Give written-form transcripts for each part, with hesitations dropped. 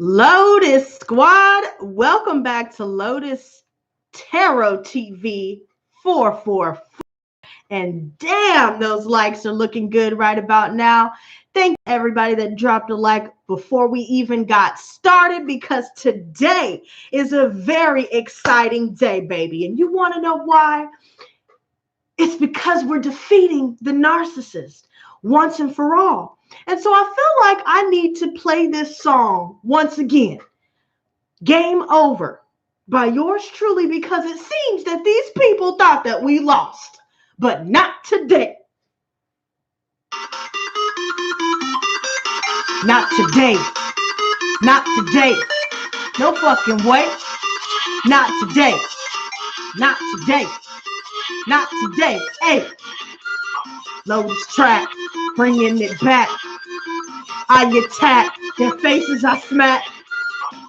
Lotus Squad, welcome back to Lotus Tarot TV 444. And damn, those likes are looking good right about now. Thank everybody that dropped a like before we even got started, because today is a very exciting day, baby. And you want to know why? It's because we're defeating the narcissist once and for all. And so I feel like I need to play this song once again. Game Over by yours truly, because it seems that these people thought that we lost, but not today. Not today. Not today. No fucking way. Not today. Not today. Not today. Hey, Lotus track, bringing it back. I attack, their faces I smack.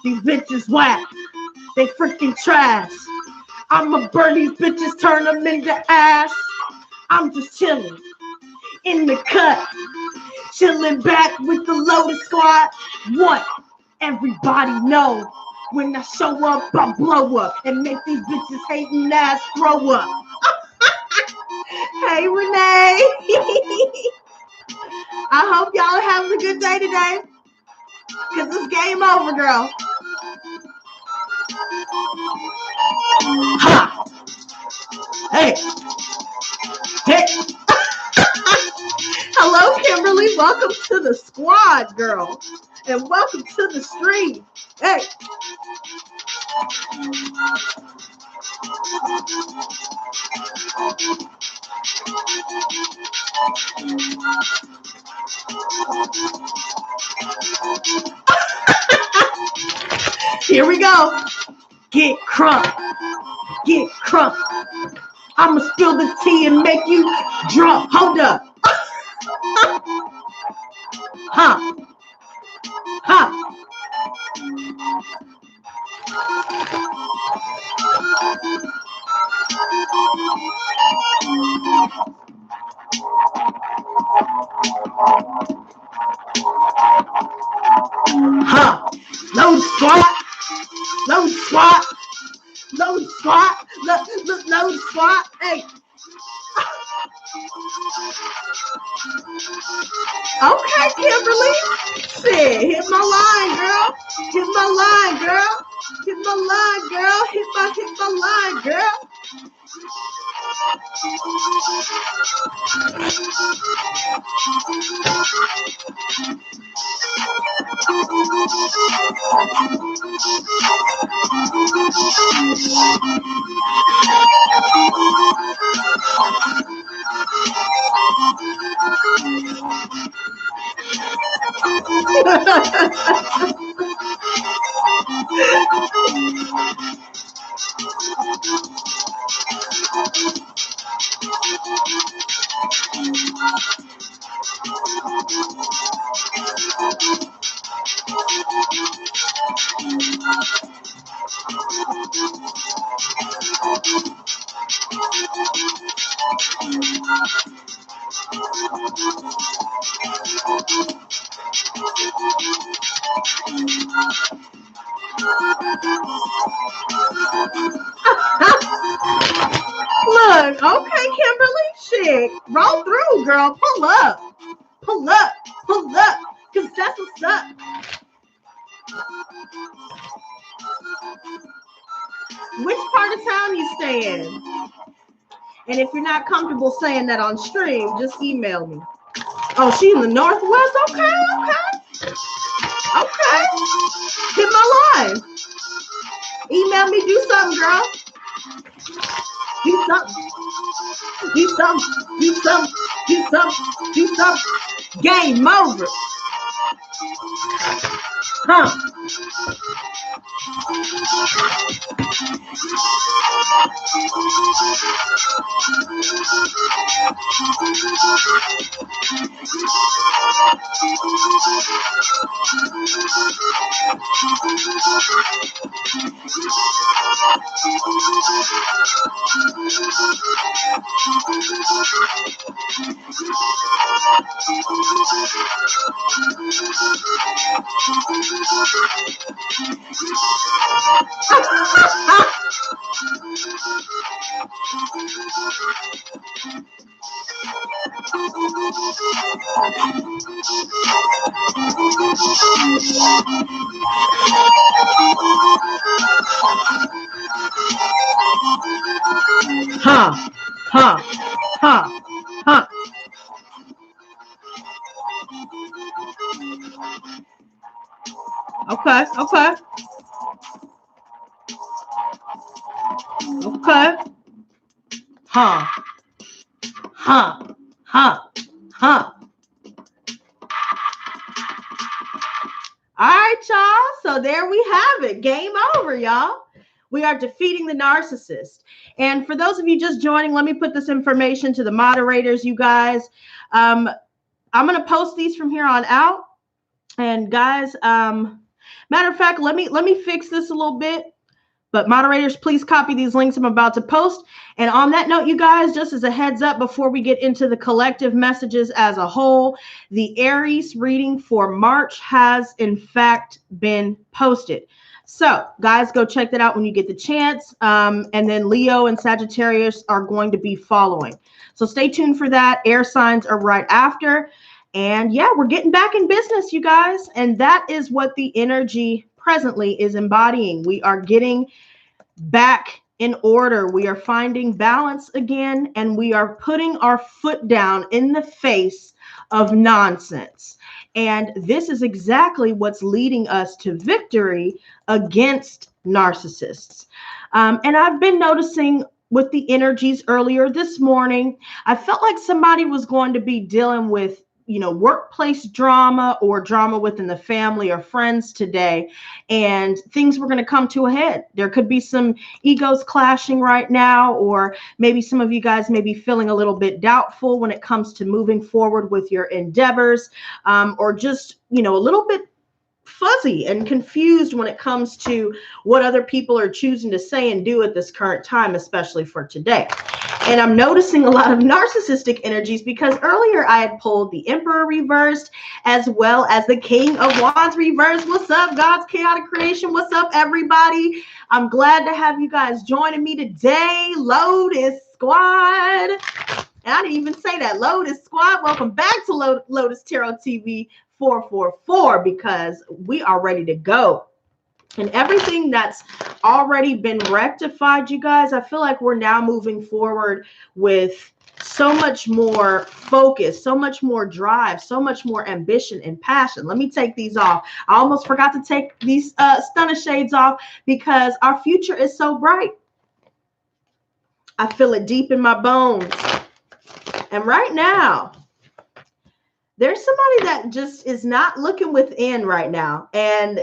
These bitches whack, they freaking trash. I'ma burn these bitches, turn them into ash. I'm just chilling in the cut, chilling back with the Lotus Squad. What everybody know, when I show up, I blow up and make these bitches hating ass throw up. Hey, Renee. I hope y'all are having a good day today, because it's game over, girl. Ha! Hey! Hey! Hello, Kimberly. Welcome to the squad, girl. And welcome to the stream. Hey! Here we go. Get crunk. Get crunk. I'ma spill the tea and make you drunk. Hold up. Huh. Huh. Huh. Load squat. Load squat. Load squat. Load squat. Hey. Okay, Kimberly. Shit, hit my line, girl. Hit my line, girl. Hit my line, girl. Hit my line, girl. Look, okay, Kimberly, shit, roll through, girl, pull up, pull up, pull up, because that's what's up. Which part of town you stay in? And if you're not comfortable saying that on stream, just email me. Oh, she in the Northwest? Okay, okay. Okay. Hit my line. Email me, do something, girl. Do something. Do something. Do something. Do something. Do something. Game over. Huh. Huh, huh, huh, huh. Okay, okay, okay. Huh, huh, huh, huh. All right, y'all. So there we have it. Game over, y'all. We are defeating the narcissist. And for those of you just joining, let me put this information to the moderators, you guys. I'm going to post these from here on out. And guys, matter of fact, let me fix this a little bit. But moderators, please copy these links I'm about to post. And on that note, you guys, just as a heads up before we get into the collective messages as a whole, the Aries reading for March has in fact been posted. So guys, go check that out when you get the chance. And then Leo and Sagittarius are going to be following. So stay tuned for that. Air signs are right after. And yeah, we're getting back in business, you guys. And that is what the energy presently is embodying. We are getting back in order. We are finding balance again, and we are putting our foot down in the face of nonsense. And this is exactly what's leading us to victory against narcissists. And I've been noticing with the energies earlier this morning, I felt like somebody was going to be dealing with workplace drama or drama within the family or friends today, and things were going to come to a head. There could be some egos clashing right now, or maybe some of you guys may be feeling a little bit doubtful when it comes to moving forward with your endeavors, or just, a little bit fuzzy and confused when it comes to what other people are choosing to say and do at this current time, especially for today. And I'm noticing a lot of narcissistic energies because earlier I had pulled the Emperor reversed as well as the King of Wands reversed. What's up, God's chaotic creation? What's up, everybody? I'm glad to have you guys joining me today, Lotus Squad. And I didn't even say that. Lotus Squad, welcome back to Lotus Tarot TV 444, because we are ready to go. And everything that's already been rectified, you guys, I feel like we're now moving forward with so much more focus, so much more drive, so much more ambition and passion. Let me take these off. I almost forgot to take these stunner shades off because our future is so bright. I feel it deep in my bones. And right now, there's somebody that just is not looking within right now. And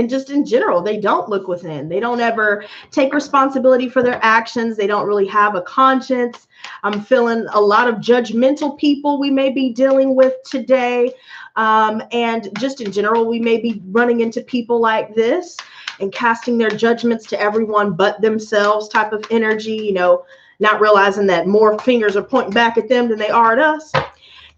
just in general, they don't look within. They don't ever take responsibility for their actions. They don't really have a conscience. I'm feeling a lot of judgmental people we may be dealing with today. And just in general, we may be running into people like this and casting their judgments to everyone but themselves type of energy, not realizing that more fingers are pointing back at them than they are at us.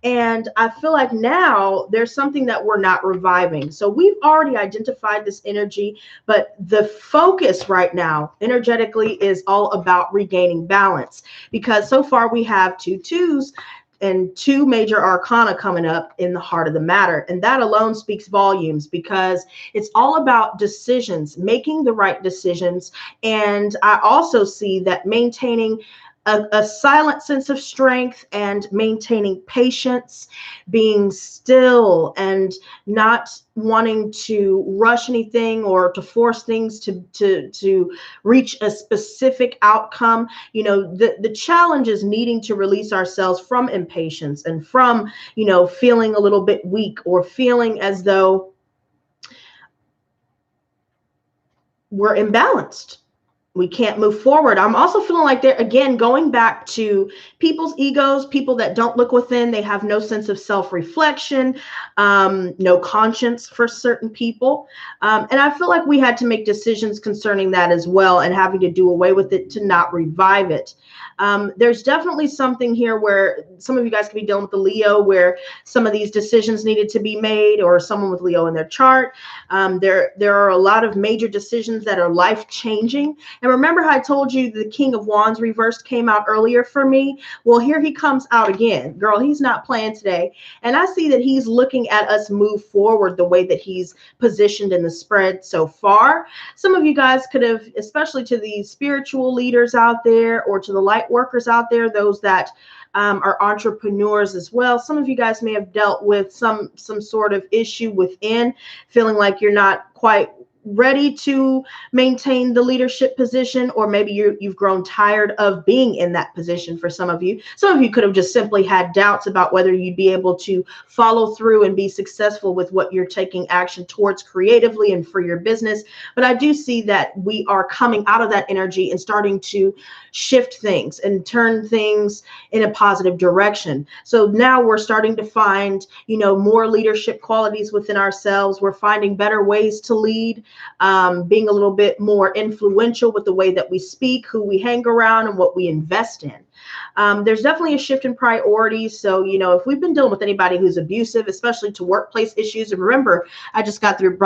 And I feel like now there's something that we're not reviving. So we've already identified this energy, but the focus right now energetically is all about regaining balance, because so far we have 2 2s and 2 major arcana coming up in the heart of the matter. And that alone speaks volumes, because it's all about decisions, making the right decisions. And I also see that maintaining a silent sense of strength and maintaining patience, being still and not wanting to rush anything or to force things to reach a specific outcome. The challenge is needing to release ourselves from impatience and from, feeling a little bit weak or feeling as though we're imbalanced. We can't move forward. I'm also feeling like they're, again, going back to people's egos, people that don't look within. They have no sense of self-reflection, no conscience for certain people. And I feel like we had to make decisions concerning that as well, and having to do away with it to not revive it. There's definitely something here where some of you guys could be dealing with the Leo, where some of these decisions needed to be made, or someone with Leo in their chart. There are a lot of major decisions that are life-changing. And remember how I told you the King of Wands reversed came out earlier for me? Well, here he comes out again. Girl, he's not playing today. And I see that he's looking at us move forward the way that he's positioned in the spread so far. Some of you guys could have, especially to the spiritual leaders out there or to the light workers out there, those that are entrepreneurs as well. Some of you guys may have dealt with some sort of issue within, feeling like you're not quite ready to maintain the leadership position, or maybe you've grown tired of being in that position. For some of you could have just simply had doubts about whether you'd be able to follow through and be successful with what you're taking action towards creatively and for your business. But I do see that we are coming out of that energy and starting to shift things and turn things in a positive direction. So now we're starting to find, more leadership qualities within ourselves. We're finding better ways to lead, being a little bit more influential with the way that we speak, who we hang around, and what we invest in. There's definitely a shift in priorities. So, if we've been dealing with anybody who's abusive, especially to workplace issues, and remember, I just got through,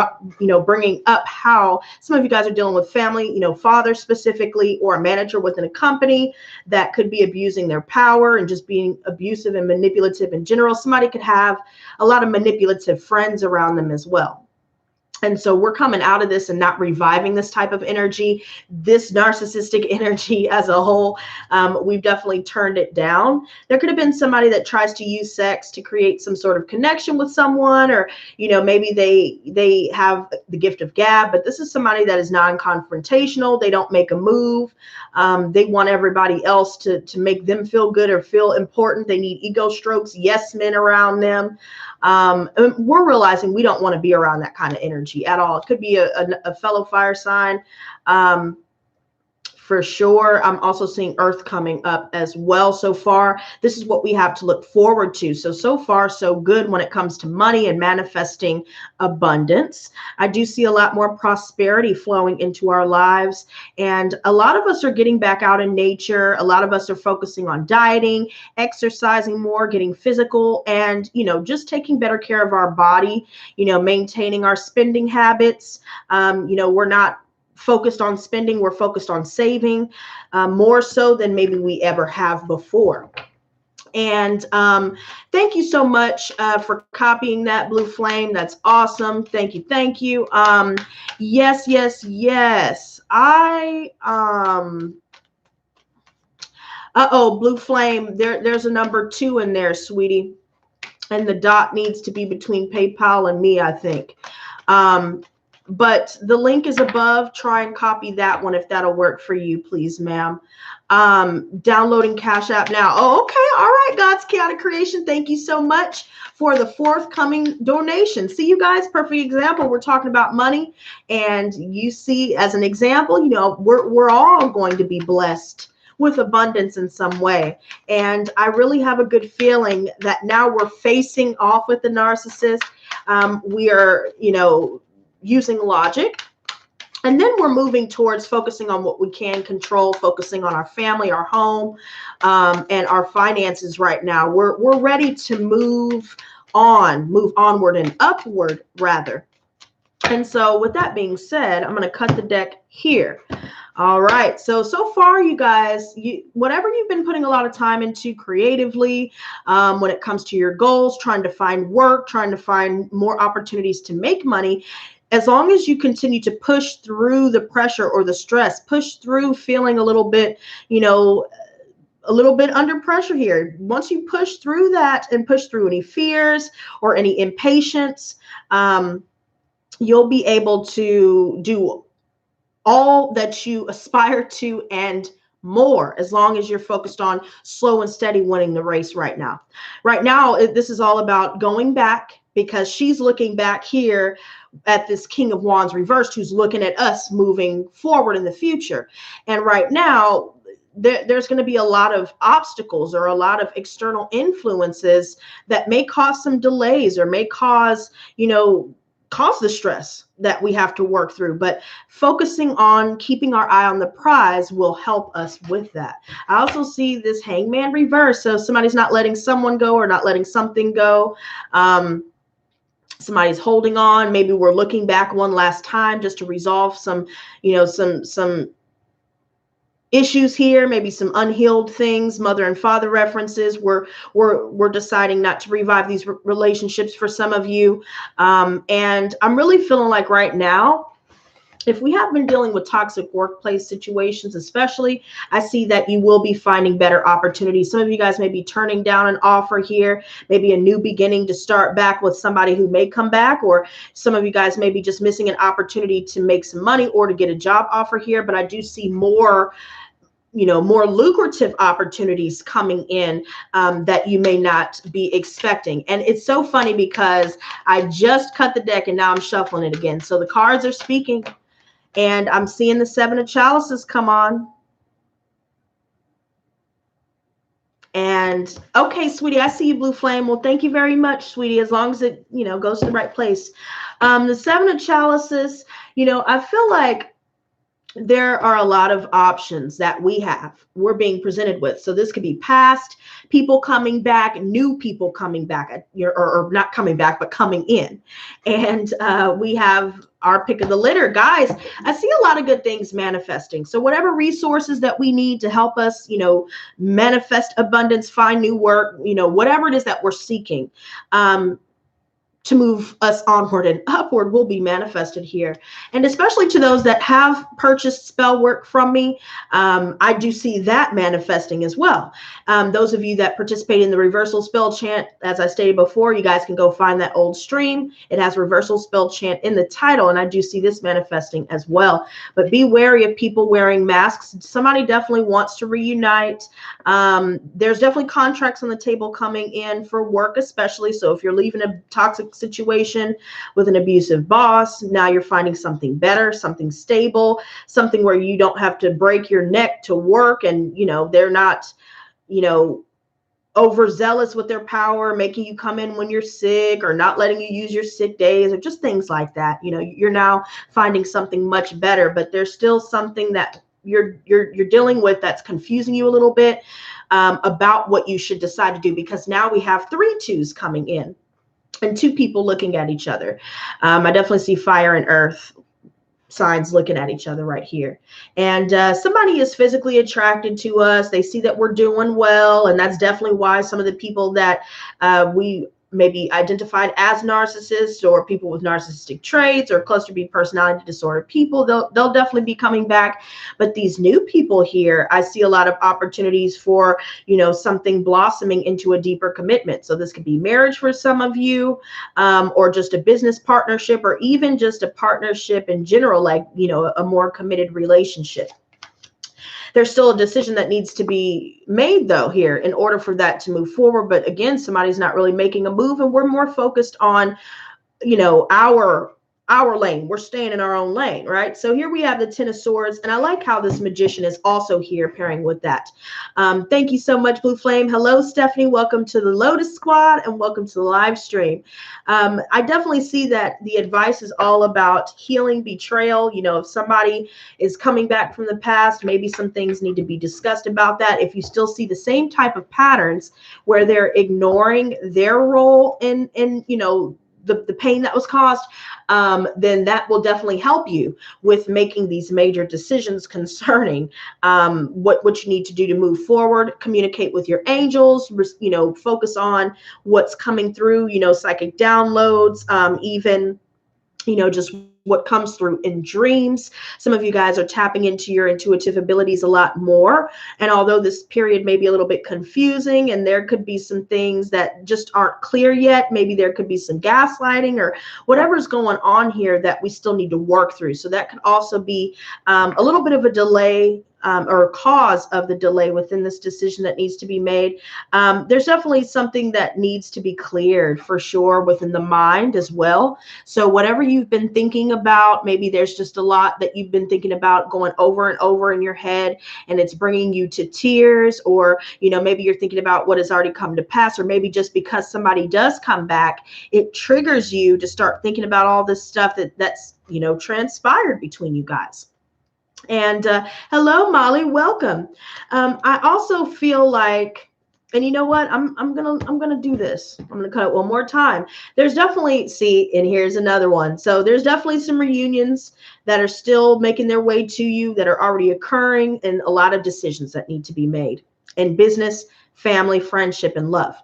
bringing up how some of you guys are dealing with family, father specifically, or a manager within a company that could be abusing their power and just being abusive and manipulative in general. Somebody could have a lot of manipulative friends around them as well. And so we're coming out of this and not reviving this type of energy, this narcissistic energy as a whole. We've definitely turned it down. There could have been somebody that tries to use sex to create some sort of connection with someone, or, maybe they have the gift of gab, but this is somebody that is non-confrontational. They don't make a move. They want everybody else to make them feel good or feel important. They need ego strokes, yes men around them. We're realizing we don't want to be around that kind of energy at all. It could be a fellow fire sign, for sure. I'm also seeing Earth coming up as well. So far, this is what we have to look forward to. So far, so good when it comes to money and manifesting abundance. I do see a lot more prosperity flowing into our lives. And a lot of us are getting back out in nature. A lot of us are focusing on dieting, exercising more, getting physical, and, just taking better care of our body, maintaining our spending habits. We're not focused on spending, we're focused on saving, more so than maybe we ever have before. And thank you so much for copying that, Blue Flame. That's awesome. Thank you. Yes. Blue Flame, there's a number 2 in there, sweetie, and the dot needs to be between PayPal and me, I think. But the link is above. Try and copy that one if that'll work for you, please, ma'am. Downloading Cashapp now. Oh, okay. All right, God's Chaotic Creation. Thank you so much for the forthcoming donation. See, you guys, perfect example. We're talking about money, and you see, as an example, we're all going to be blessed with abundance in some way. And I really have a good feeling that now we're facing off with the narcissist. We are, using logic, and then we're moving towards focusing on what we can control, focusing on our family, our home, and our finances. Right now we're ready to move onward and upward, rather. And so with that being said, I'm going to cut the deck here. All right. So far, you guys, whatever you've been putting a lot of time into creatively, when it comes to your goals, trying to find work, trying to find more opportunities to make money, as long as you continue to push through the pressure or the stress, push through feeling a little bit, a little bit under pressure here. Once you push through that and push through any fears or any impatience, you'll be able to do all that you aspire to and more, as long as you're focused on slow and steady winning the race right now. Right now, this is all about going back, because she's looking back here at this King of Wands reversed, who's looking at us moving forward in the future. And right now, there's going to be a lot of obstacles or a lot of external influences that may cause some delays or may cause, cause the stress that we have to work through. But focusing on keeping our eye on the prize will help us with that. I also see this Hangman reverse. So somebody's not letting someone go or not letting something go. Somebody's holding on. Maybe we're looking back one last time just to resolve some issues here, maybe some unhealed things, mother and father references. We're deciding not to revive these relationships for some of you. And I'm really feeling like right now, if we have been dealing with toxic workplace situations, especially, I see that you will be finding better opportunities. Some of you guys may be turning down an offer here, maybe a new beginning to start back with somebody who may come back, or some of you guys may be just missing an opportunity to make some money or to get a job offer here. But I do see more, more lucrative opportunities coming in that you may not be expecting. And it's so funny because I just cut the deck and now I'm shuffling it again. So the cards are speaking. And I'm seeing the Seven of Chalices come on. And okay, sweetie, I see you, Blue Flame. Well, thank you very much, sweetie, as long as it, goes to the right place. The Seven of Chalices, I feel like there are a lot of options that we're being presented with. So this could be past people coming back, new people coming back, or not coming back, but coming in. And we have our pick of the litter. Guys, I see a lot of good things manifesting. So whatever resources that we need to help us, manifest abundance, find new work, whatever it is that we're seeking, to move us onward and upward will be manifested here. And especially to those that have purchased spell work from me, I do see that manifesting as well. Those of you that participate in the reversal spell chant, as I stated before, you guys can go find that old stream. It has reversal spell chant in the title, and I do see this manifesting as well. But be wary of people wearing masks. Somebody definitely wants to reunite. There's definitely contracts on the table coming in for work, especially. So if you're leaving a toxic situation with an abusive boss, now you're finding something better, something stable, something where you don't have to break your neck to work, and they're not overzealous with their power, making you come in when you're sick or not letting you use your sick days or just things like that. You're now finding something much better, but there's still something that you're dealing with that's confusing you a little bit about what you should decide to do, because now we have 3 twos coming in and 2 people looking at each other. I definitely see fire and earth signs looking at each other right here. And somebody is physically attracted to us. They see that we're doing well. And that's definitely why some of the people that we maybe identified as narcissists, or people with narcissistic traits, or cluster B personality disorder people, they'll definitely be coming back. But these new people here, I see a lot of opportunities for, something blossoming into a deeper commitment. So this could be marriage for some of you, or just a business partnership, or even just a partnership in general, like, a more committed relationship. There's still a decision that needs to be made, though, here in order for that to move forward. But again, somebody's not really making a move, and we're more focused on, our lane. We're staying in our own lane, right? So here we have the 10 of Swords, and I like how this Magician is also here pairing with that. Thank you so much, Blue Flame. Hello, Stephanie. Welcome to the Lotus Squad, and welcome to the live stream. I definitely see that the advice is all about healing betrayal. If somebody is coming back from the past, maybe some things need to be discussed about that. If you still see the same type of patterns where they're ignoring their role in the pain that was caused, then that will definitely help you with making these major decisions concerning what you need to do to move forward. Communicate with your angels, focus on what's coming through, psychic downloads, even just what comes through in dreams. Some of you guys are tapping into your intuitive abilities a lot more. And although this period may be a little bit confusing, and there could be some things that just aren't clear yet, maybe there could be some gaslighting or whatever's going on here that we still need to work through. So that could also be a little bit of a delay, or a cause of the delay within this decision that needs to be made. There's definitely something that needs to be cleared for sure within the mind as well. So whatever you've been thinking about, maybe there's just a lot that you've been thinking about going over and over in your head, and it's bringing you to tears, or, maybe you're thinking about what has already come to pass, or maybe just because somebody does come back, it triggers you to start thinking about all this stuff that's transpired between you guys. And hello, Molly, welcome. I also feel like And you know what? I'm gonna do this. I'm gonna cut it one more time. There's definitely, see, and here's another one. So there's definitely some reunions that are still making their way to you, that are already occurring, and a lot of decisions that need to be made in business, family, friendship, and love.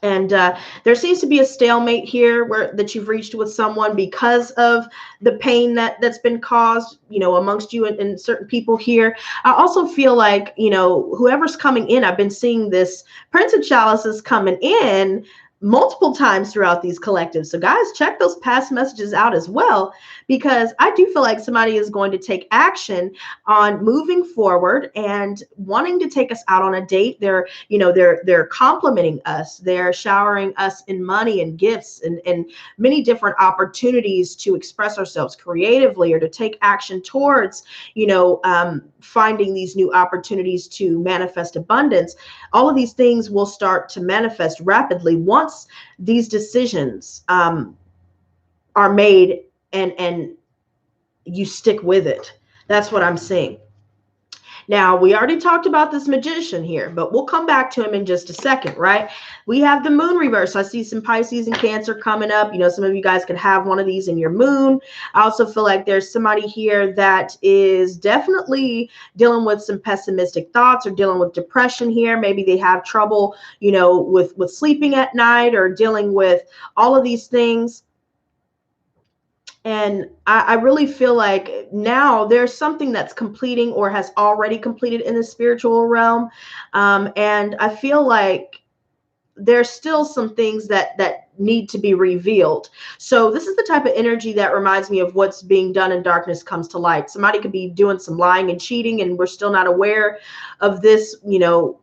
And there seems to be a stalemate here where that you've reached with someone because of the pain that's been caused, you know, amongst you and certain people here. I also feel like, you know, whoever's coming in, I've been seeing this Prince of Chalices coming in multiple times throughout these collectives. So guys, check those past messages out as well, because I do feel like somebody is going to take action on moving forward and wanting to take us out on a date. They're, you know, they're complimenting us. They're showering us in money and gifts and many different opportunities to express ourselves creatively or to take action towards, you know, finding these new opportunities to manifest abundance. All of these things will start to manifest rapidly once these decisions are made and you stick with it. That's what I'm seeing. Now, we already talked about this magician here, but we'll come back to him in just a second, right? We have the moon reverse. I see some Pisces and Cancer coming up. You know, some of you guys could have one of these in your moon. I also feel like there's somebody here that is definitely dealing with some pessimistic thoughts or dealing with depression here. Maybe they have trouble, you know, with sleeping at night or dealing with all of these things. And I really feel like now there's something that's completing or has already completed in the spiritual realm. And I feel like there's still some things that need to be revealed. So this is the type of energy that reminds me of what's being done in darkness comes to light. Somebody could be doing some lying and cheating, and we're still not aware of this, you know,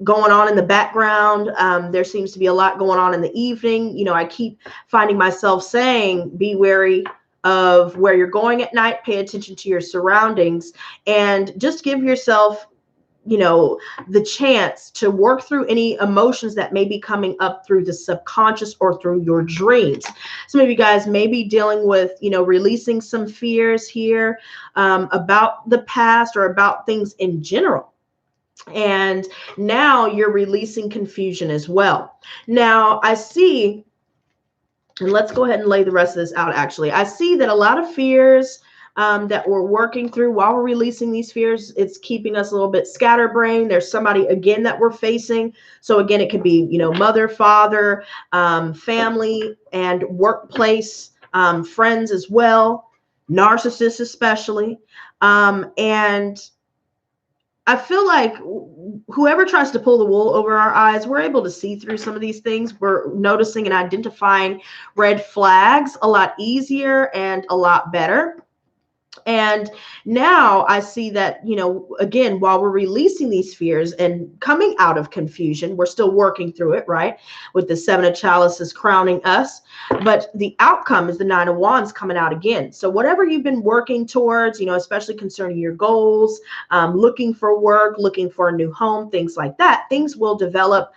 going on in the background. There seems to be a lot going on in the evening. You know, I keep finding myself saying, be wary of where you're going at night, pay attention to your surroundings, and just give yourself, you know, the chance to work through any emotions that may be coming up through the subconscious or through your dreams. Some of you guys may be dealing with, you know, releasing some fears here about the past or about things in general. And now you're releasing confusion as well. Now I see, and let's go ahead and lay the rest of this out. Actually, I see that a lot of fears that we're working through while we're releasing these fears, it's keeping us a little bit scatterbrained. There's somebody again that we're facing. So again, it could be, you know, mother, father, family, and workplace, friends as well, narcissists especially. And I feel like whoever tries to pull the wool over our eyes, we're able to see through some of these things. We're noticing and identifying red flags a lot easier and a lot better. And now I see that, you know, again, while we're releasing these fears and coming out of confusion, we're still working through it, right? With the Seven of Chalices crowning us. But the outcome is the Nine of Wands coming out again. So whatever you've been working towards, you know, especially concerning your goals, looking for work, looking for a new home, things like that, things will develop.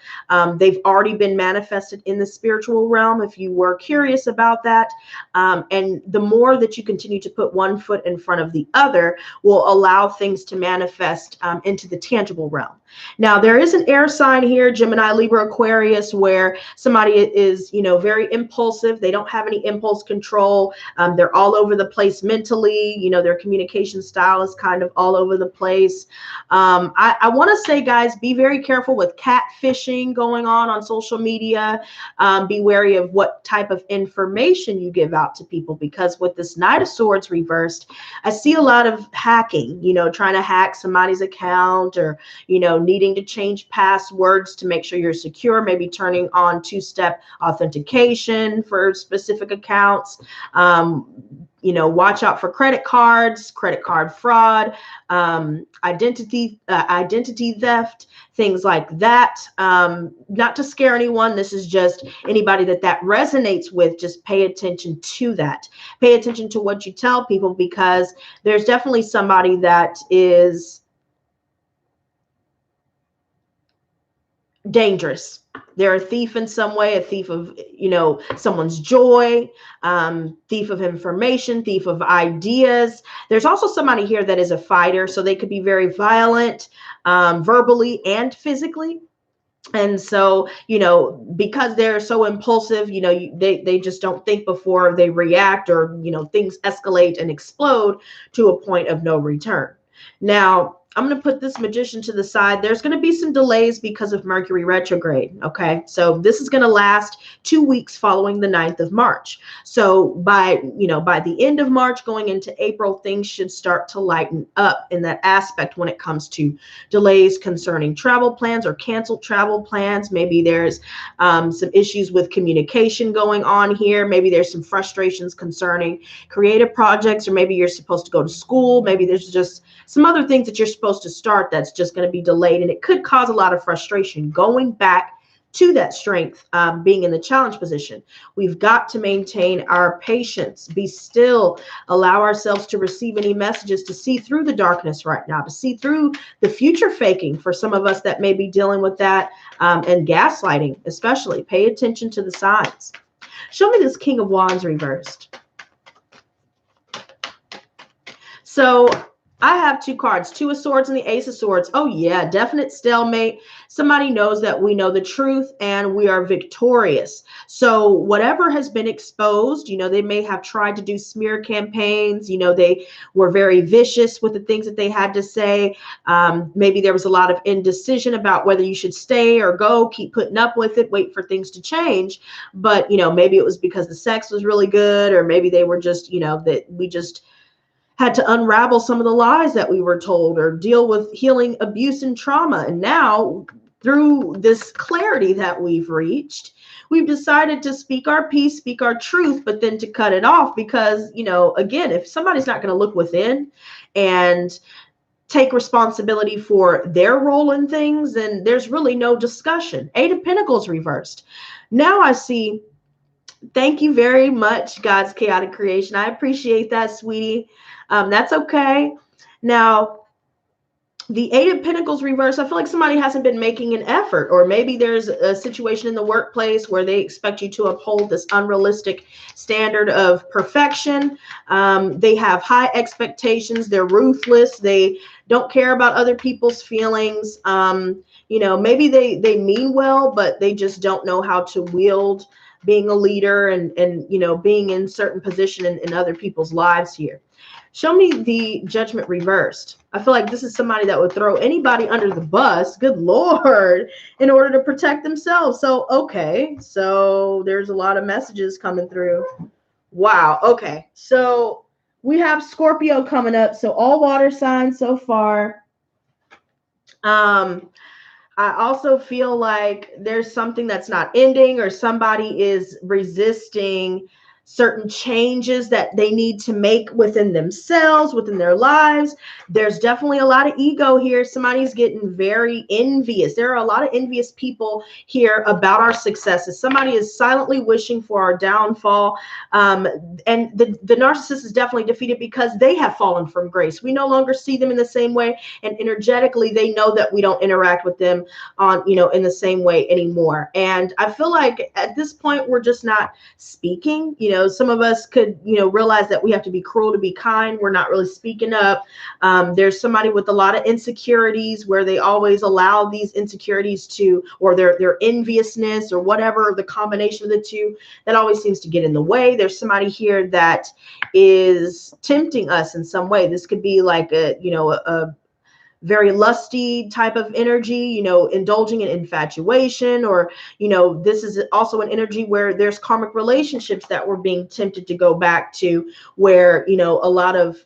They've already been manifested in the spiritual realm if you were curious about that. And the more that you continue to put one foot in front of the other will allow things to manifest into the tangible realm. Now, there is an air sign here, Gemini, Libra, Aquarius, where somebody is, you know, very impulsive. They don't have any impulse control. They're all over the place mentally. You know, their communication style is kind of all over the place. I want to say, guys, be very careful with catfishing going on social media. Be wary of what type of information you give out to people, because with this Knight of Swords reversed, I see a lot of hacking, you know, trying to hack somebody's account, or, you know, needing to change passwords to make sure you're secure, maybe turning on two-step authentication for specific accounts. You know, watch out for credit cards, credit card fraud, identity theft, things like that. Not to scare anyone. This is just anybody that resonates with. Just pay attention to that. Pay attention to what you tell people, because there's definitely somebody that is dangerous. They're a thief in some way, a thief of, you know, someone's joy, thief of information, thief of ideas. There's also somebody here that is a fighter, so they could be very violent, verbally and physically. And so, because they're so impulsive, they just don't think before they react, or, things escalate and explode to a point of no return. Now, I'm going to put this Magician to the side. There's going to be some delays because of Mercury retrograde. Okay. So this is going to last 2 weeks following the 9th of March. So by the end of March going into April, things should start to lighten up in that aspect when it comes to delays concerning travel plans or canceled travel plans. Maybe there's some issues with communication going on here. Maybe there's some frustrations concerning creative projects, or maybe you're supposed to go to school. Maybe there's just some other things that you're supposed to start that's just going to be delayed, and it could cause a lot of frustration going back to that strength, being in the challenge position. We've got to maintain our patience, be still, allow ourselves to receive any messages, to see through the darkness right now, to see through the future faking for some of us that may be dealing with that, and gaslighting especially. Pay attention to the signs. Show me this King of Wands reversed. So I have 2 cards, 2 of Swords and the Ace of Swords. Oh yeah, definite stalemate. Somebody knows that we know the truth and we are victorious. So whatever has been exposed, they may have tried to do smear campaigns. They were very vicious with the things that they had to say. Maybe there was a lot of indecision about whether you should stay or go, keep putting up with it, wait for things to change. But, maybe it was because the sex was really good, or maybe they were just, that we just had to unravel some of the lies that we were told, or deal with healing abuse and trauma. And now, through this clarity that we've reached, we've decided to speak our piece, speak our truth, but then to cut it off because, again, if somebody's not going to look within and take responsibility for their role in things, then there's really no discussion. 8 of Pentacles reversed. Now I see, thank you very much, God's chaotic creation. I appreciate that, sweetie. That's okay. Now, the 8 of Pentacles reverse, I feel like somebody hasn't been making an effort, or maybe there's a situation in the workplace where they expect you to uphold this unrealistic standard of perfection. They have high expectations. They're ruthless. They don't care about other people's feelings. Maybe they mean well, but they just don't know how to wield being a leader and being in certain position in other people's lives here. Show me the Judgment reversed. I feel like this is somebody that would throw anybody under the bus, good Lord, in order to protect themselves. So, okay. So there's a lot of messages coming through. Wow. Okay. So we have Scorpio coming up. So all water signs so far. I also feel like there's something that's not ending, or somebody is resisting certain changes that they need to make within themselves, within their lives. There's definitely a lot of ego here. Somebody's getting very envious. There are a lot of envious people here about our successes. Somebody is silently wishing for our downfall. And the narcissist is definitely defeated because they have fallen from grace. We no longer see them in the same way. And energetically, they know that we don't interact with them on, in the same way anymore. And I feel like at this point, we're just not speaking. Some of us could, realize that we have to be cruel to be kind. We're not really speaking up. There's somebody with a lot of insecurities where they always allow these insecurities to, or their enviousness or whatever, the combination of the two, that always seems to get in the way. There's somebody here that is tempting us in some way. This could be like a very lusty type of energy, indulging in infatuation, or, this is also an energy where there's karmic relationships that we're being tempted to go back to, where, a lot of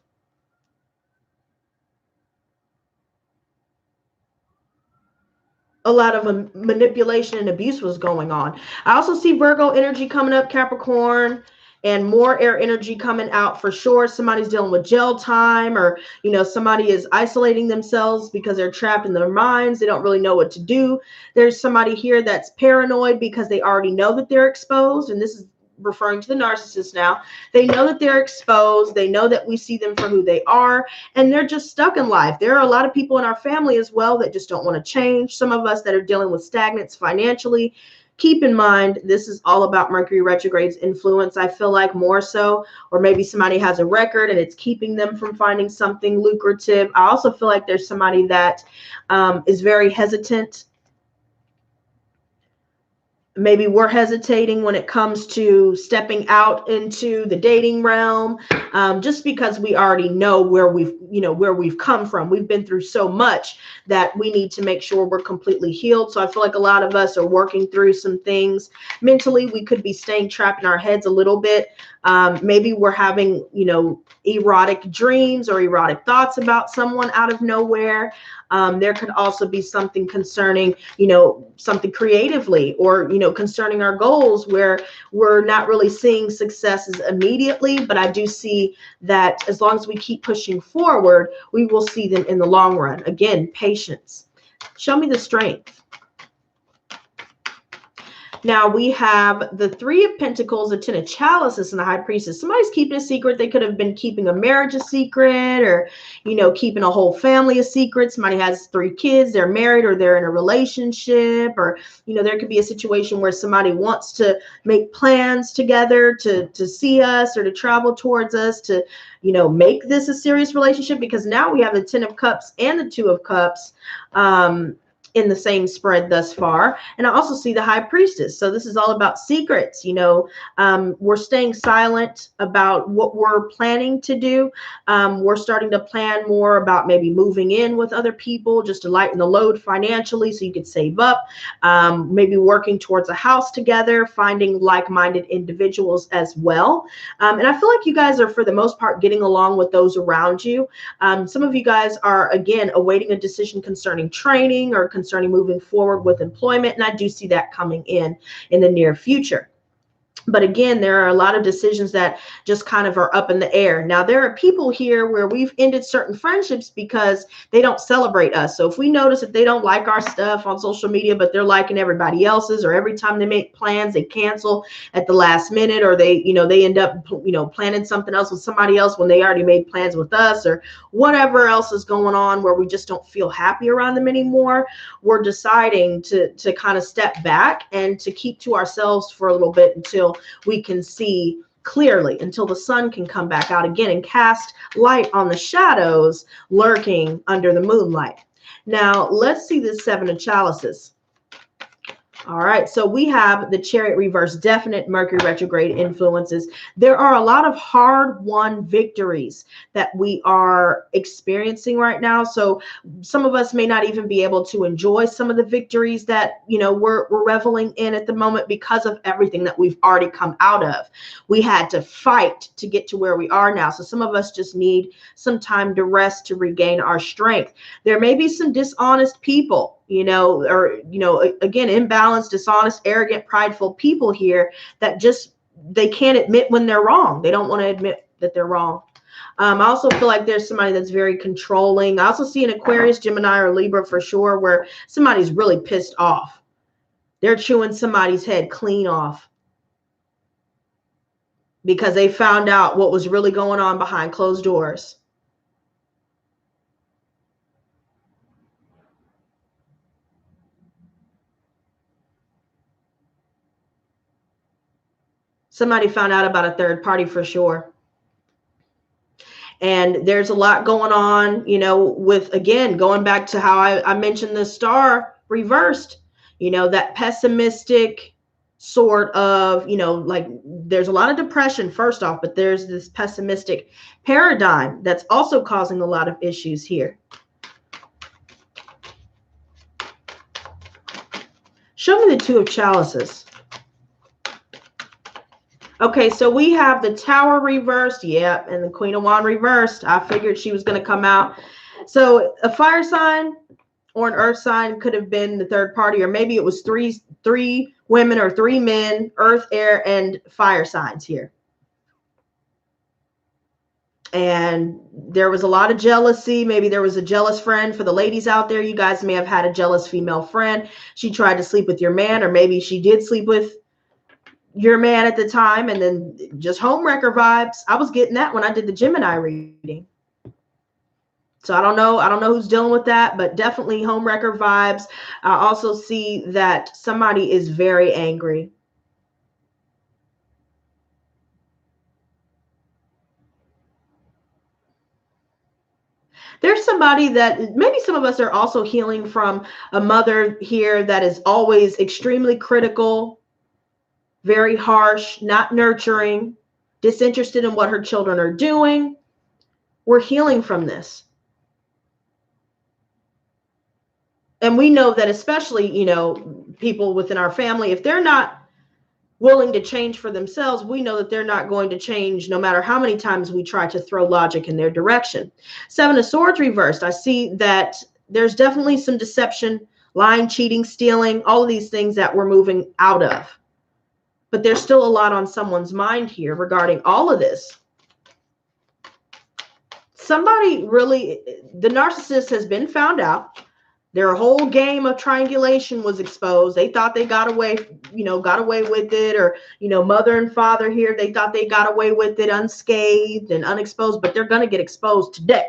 manipulation and abuse was going on. I also see Virgo energy coming up, Capricorn, and more air energy coming out for sure. Somebody's dealing with jail time, or, somebody is isolating themselves because they're trapped in their minds. They don't really know what to do. There's somebody here that's paranoid because they already know that they're exposed. And this is referring to the narcissist now. They know that they're exposed. They know that we see them for who they are, and they're just stuck in life. There are a lot of people in our family as well that just don't want to change. Some of us that are dealing with stagnance financially. Keep in mind, this is all about Mercury retrograde's influence, I feel like, more so. Or maybe somebody has a record and it's keeping them from finding something lucrative. I also feel like there's somebody that is very hesitant Maybe we're hesitating when it comes to stepping out into the dating realm, just because we already know where we've come from. We've been through so much that we need to make sure we're completely healed. So I feel like a lot of us are working through some things mentally. We could be staying trapped in our heads a little bit. Maybe we're having, erotic dreams or erotic thoughts about someone out of nowhere. There could also be something concerning, something creatively, or, concerning our goals where we're not really seeing successes immediately. But I do see that as long as we keep pushing forward, we will see them in the long run. Again, patience. Show me the strength. Now we have the Three of Pentacles, the Ten of Chalices, and the High Priestess. Somebody's keeping a secret. They could have been keeping a marriage a secret, or, keeping a whole family a secret. Somebody has 3 kids, they're married, or they're in a relationship, or, there could be a situation where somebody wants to make plans together to see us or to travel towards us to, make this a serious relationship, because now we have the 10 of Cups and the 2 of Cups. In the same spread thus far. And I also see the High Priestess. So this is all about secrets. We're staying silent about what we're planning to do. We're starting to plan more about maybe moving in with other people just to lighten the load financially so you could save up. Maybe working towards a house together, finding like-minded individuals as well. And I feel like you guys are, for the most part, getting along with those around you. Some of you guys are, again, awaiting a decision concerning training or concerning moving forward with employment. And I do see that coming in the near future. But again, there are a lot of decisions that just kind of are up in the air. Now, there are people here where we've ended certain friendships because they don't celebrate us. So if we notice that they don't like our stuff on social media, but they're liking everybody else's, or every time they make plans, they cancel at the last minute, or they end up, planning something else with somebody else when they already made plans with us, or whatever else is going on where we just don't feel happy around them anymore, we're deciding to kind of step back and to keep to ourselves for a little bit until we can see clearly, until the sun can come back out again and cast light on the shadows lurking under the moonlight. Now, let's see the 7 of Chalices. All right, so we have the Chariot reverse, definite Mercury retrograde influences. There are a lot of hard-won victories that we are experiencing right now. So some of us may not even be able to enjoy some of the victories that, we're reveling in at the moment because of everything that we've already come out of. We had to fight to get to where we are now. So some of us just need some time to rest, to regain our strength. There may be some dishonest people, or, again, imbalanced, dishonest, arrogant, prideful people here that they can't admit when they're wrong. They don't want to admit that they're wrong. I also feel like there's somebody that's very controlling. I also see an Aquarius, Gemini, or Libra for sure, where somebody's really pissed off. They're chewing somebody's head clean off because they found out what was really going on behind closed doors. Somebody found out about a third party for sure. And there's a lot going on, with, again, going back to how I mentioned the star reversed, that pessimistic sort of, like there's a lot of depression first off, but there's this pessimistic paradigm that's also causing a lot of issues here. Show me the 2 of Chalices. Okay, so we have the Tower reversed, yep, and the Queen of Wands reversed. I figured she was going to come out. So a fire sign or an earth sign could have been the third party, or maybe it was three women or 3 men, earth, air, and fire signs here. And there was a lot of jealousy. Maybe there was a jealous friend. For the ladies out there, you guys may have had a jealous female friend. She tried to sleep with your man, or maybe she did sleep with your man at the time, and then just homewrecker vibes. I was getting that when I did the Gemini reading. So I don't know who's dealing with that, but definitely homewrecker vibes. I also see that somebody is very angry. There's somebody that maybe some of us are also healing from, a mother here that is always extremely critical very harsh, not nurturing, disinterested in what her children are doing. We're healing from this. And we know that especially, you know, people within our family, if they're not willing to change for themselves, we know that they're not going to change no matter how many times we try to throw logic in their direction. Seven of Swords reversed. I see that there's definitely some deception, lying, cheating, stealing, all of these things that we're moving out of. But there's still a lot on someone's mind here regarding all of this. Somebody really, the narcissist has been found out. Their whole game of triangulation was exposed. They thought they got away, you know, got away with it. Or, you know, mother and father here, they thought they got away with it unscathed and unexposed, but they're going to get exposed today.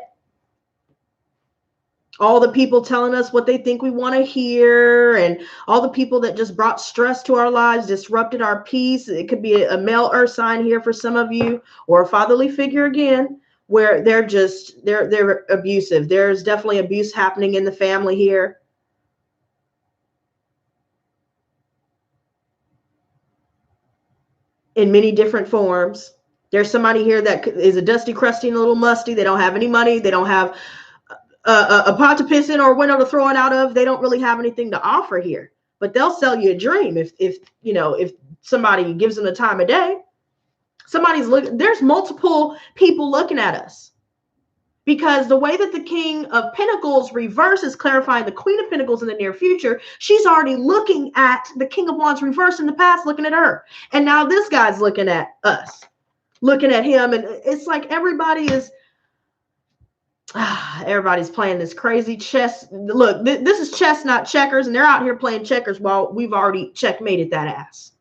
All the people telling us what they think we want to hear, and all the people that just brought stress to our lives, disrupted our peace. It could be a male earth sign here for some of you, or a fatherly figure again, where they're just, they're abusive. There's definitely abuse happening in the family here. In many different forms. There's somebody here that is a dusty, crusty, and a little musty. They don't have any money. They don't have a pot to piss in or a window to throw it out of. They don't really have anything to offer here, but they'll sell you a dream if you know, if somebody gives them the time of day. Somebody's looking, there's multiple people looking at us, because the way that the King of Pentacles reverse is clarifying the Queen of Pentacles in the near future. She's already looking at the King of Wands reverse in the past, looking at her. And now this guy's looking at us, looking at him. And it's like everybody is, everybody's playing this crazy chess. Look, this is chess, not checkers. And they're out here playing checkers while we've already checkmated that ass.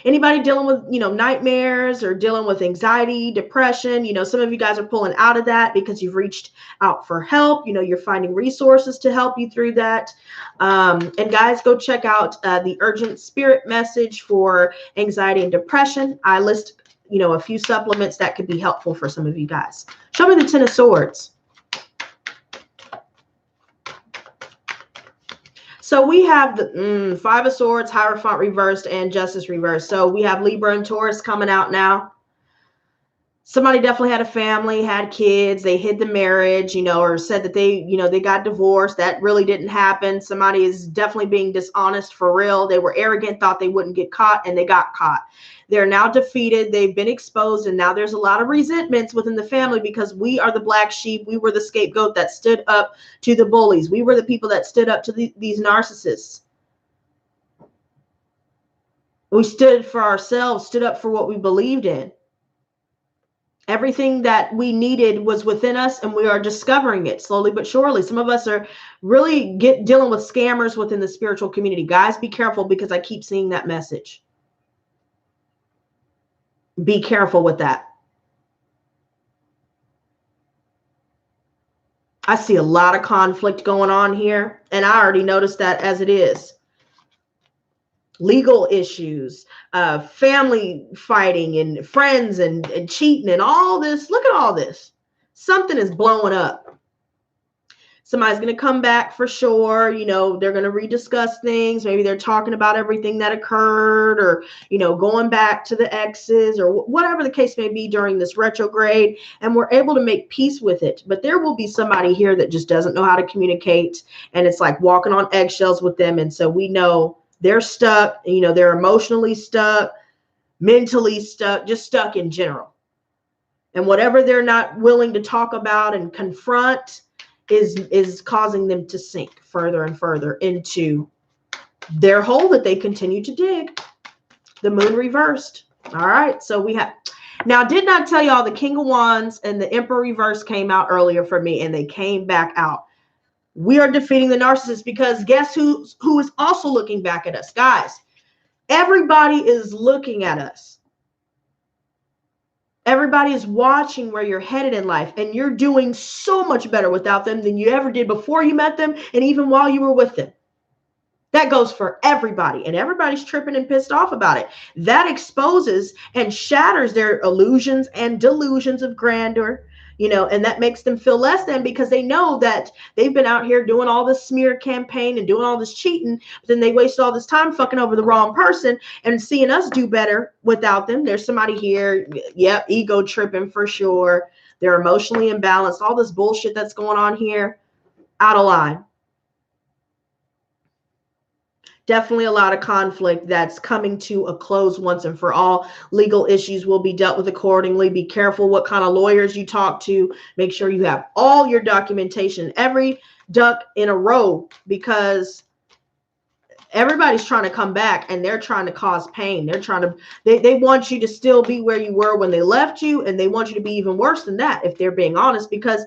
Anybody dealing with, you know, nightmares or dealing with anxiety, depression, you know, some of you guys are pulling out of that because you've reached out for help. You know, you're finding resources to help you through that. And guys, go check out the urgent spirit message for anxiety and depression. I list, you know, a few supplements that could be helpful for some of you guys. Show me the Ten of Swords. So we have the Five of Swords, Hierophant reversed, and Justice reversed. So we have Libra and Taurus coming out now. Somebody definitely had a family, had kids. They hid the marriage, you know, or said that they, you know, they got divorced. That really didn't happen. Somebody is definitely being dishonest for real. They were arrogant, thought they wouldn't get caught, and they got caught. They're now defeated. They've been exposed, and now there's a lot of resentments within the family because we are the black sheep. We were the scapegoat that stood up to the bullies. We were the people that stood up to these narcissists. We stood for ourselves, stood up for what we believed in. Everything that we needed was within us, and we are discovering it slowly but surely. Some of us are really dealing with scammers within the spiritual community. Guys, be careful, because I keep seeing that message. Be careful with that. I see a lot of conflict going on here, and I already noticed that as it is. Legal issues, family fighting, and friends and cheating and all this. Look at all this. Something is blowing up. Somebody's going to come back for sure. You know, they're going to rediscuss things. Maybe they're talking about everything that occurred, or, you know, going back to the exes, or whatever the case may be during this retrograde. And we're able to make peace with it. But there will be somebody here that just doesn't know how to communicate. And it's like walking on eggshells with them. And so we know they're stuck. You know, they're emotionally stuck, mentally stuck, just stuck in general. And whatever they're not willing to talk about and confront is causing them to sink further and further into their hole that they continue to dig. The Moon reversed. All right. So we have, now, did not tell y'all the King of Wands and the Emperor reverse came out earlier for me, and they came back out. We are defeating the narcissist, because guess who is also looking back at us? Guys, everybody is looking at us. Everybody is watching where you're headed in life, and you're doing so much better without them than you ever did before you met them, and even while you were with them. That goes for everybody, and everybody's tripping and pissed off about it. That exposes and shatters their illusions and delusions of grandeur. and that makes them feel less than, because they know that they've been out here doing all this smear campaign and doing all this cheating, but then they waste all this time fucking over the wrong person and seeing us do better without them. There's somebody here, yep, ego tripping for sure. They're emotionally imbalanced. All this bullshit that's going on here, out of line. Definitely a lot of conflict that's coming to a close once and for all. Legal issues will be dealt with accordingly. Be careful what kind of lawyers you talk to. Make sure you have all your documentation, every duck in a row, because everybody's trying to come back and they're trying to cause pain. They're trying to, they want you to still be where you were when they left you, and they want you to be even worse than that, if they're being honest, because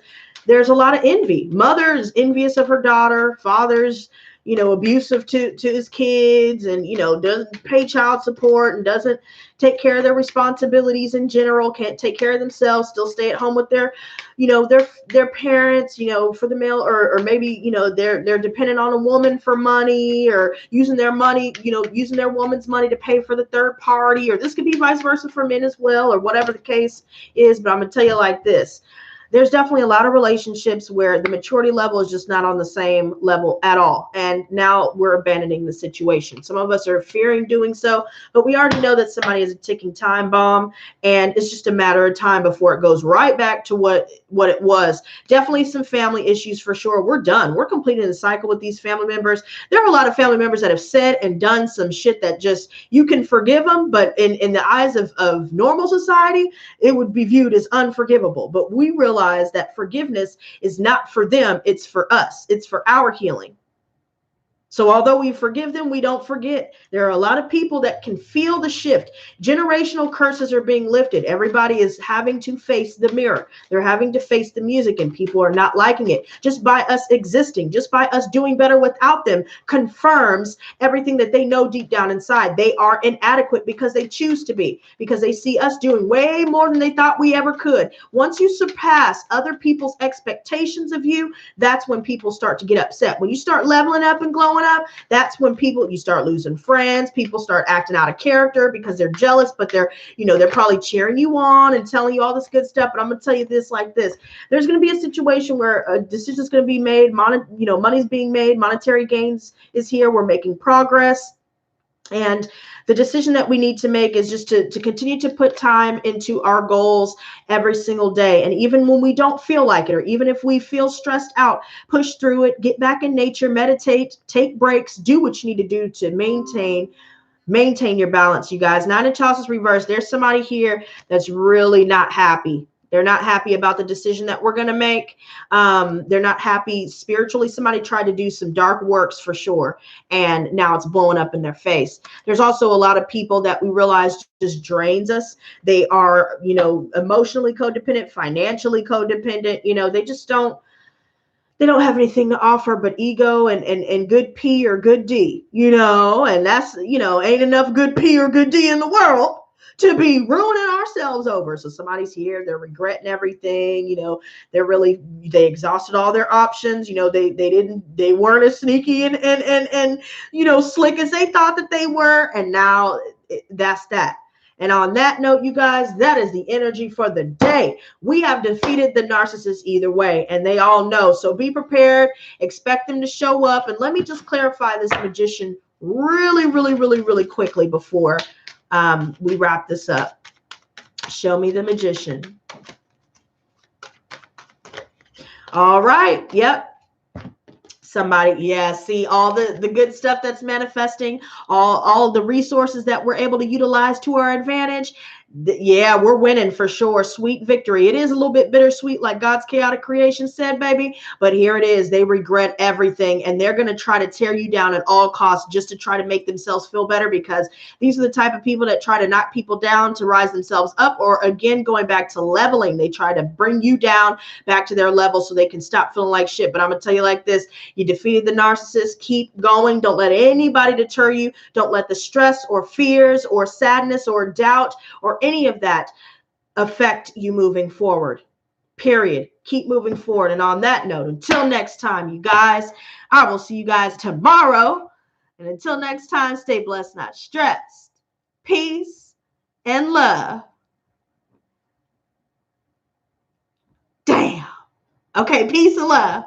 there's a lot of envy. Mother's envious of her daughter. Father's abusive to his kids, and doesn't pay child support and doesn't take care of their responsibilities in general, can't take care of themselves, still stay at home with their their parents, for the male, or maybe they're dependent on a woman for money, or using their money, using their woman's money to pay for the third party, or this could be vice versa for men as well, or whatever the case is. But I'm gonna tell you like this: there's definitely a lot of relationships where the maturity level is just not on the same level at all. And now we're abandoning the situation. Some of us are fearing doing so, but we already know that somebody is a ticking time bomb, and it's just a matter of time before it goes right back to what it was. Definitely some family issues for sure. We're done. We're completing the cycle with these family members. There are a lot of family members that have said and done some shit that just, you can forgive them, but in the eyes of normal society, it would be viewed as unforgivable. But we realize that forgiveness is not for them, it's for us. It's for our healing. So although we forgive them, we don't forget. There are a lot of people that can feel the shift. Generational curses are being lifted. Everybody is having to face the mirror. They're having to face the music, and people are not liking it. Just by us existing, just by us doing better without them, confirms everything that they know deep down inside. They are inadequate because they choose to be, because they see us doing way more than they thought we ever could. Once you surpass other people's expectations of you, that's when people start to get upset. When you start leveling up and glowing up, that's when you start losing friends. People start acting out of character because they're jealous, but they're probably cheering you on and telling you all this good stuff. But I'm going to tell you this like this: there's going to be a situation where a decision is going to be made. Money's being made. Monetary gains is here. We're making progress. And the decision that we need to make is just to continue to put time into our goals every single day. And even when we don't feel like it, or even if we feel stressed out, push through it, get back in nature, meditate, take breaks, do what you need to do to maintain your balance, you guys. Nine of Chalices reversed. There's somebody here that's really not happy. They're not happy about the decision that we're going to make. They're not happy spiritually. Somebody tried to do some dark works for sure, and now it's blowing up in their face. There's also a lot of people that we realize just drains us. They are, emotionally codependent, financially codependent. They just don't have anything to offer but ego and good P or good D, and that's, ain't enough good P or good D in the world to be ruining ourselves over. So somebody's here, they're regretting everything, they exhausted all their options, they weren't as sneaky and slick as they thought that they were, and now that's that. And on that note, you guys, that is the energy for the day. We have defeated the narcissist either way, and they all know. So be prepared, expect them to show up. And let me just clarify this magician really, really, really, really quickly before we wrap this up. Show me the magician. All right. Yep. Somebody, yeah, see all the good stuff that's manifesting, all the resources that we're able to utilize to our advantage. Yeah, we're winning for sure. Sweet victory. It is a little bit bittersweet, like God's chaotic creation said, baby. But here it is. They regret everything, and they're going to try to tear you down at all costs just to try to make themselves feel better, because these are the type of people that try to knock people down to rise themselves up, or again, going back to leveling. They try to bring you down back to their level so they can stop feeling like shit. But I'm going to tell you like this: you defeated the narcissist. Keep going. Don't let anybody deter you. Don't let the stress or fears or sadness or doubt or any of that affect you moving forward. Period. Keep moving forward. And on that note, until next time, you guys, I will see you guys tomorrow. And until next time, stay blessed, not stressed. Peace and love. Okay, peace and love.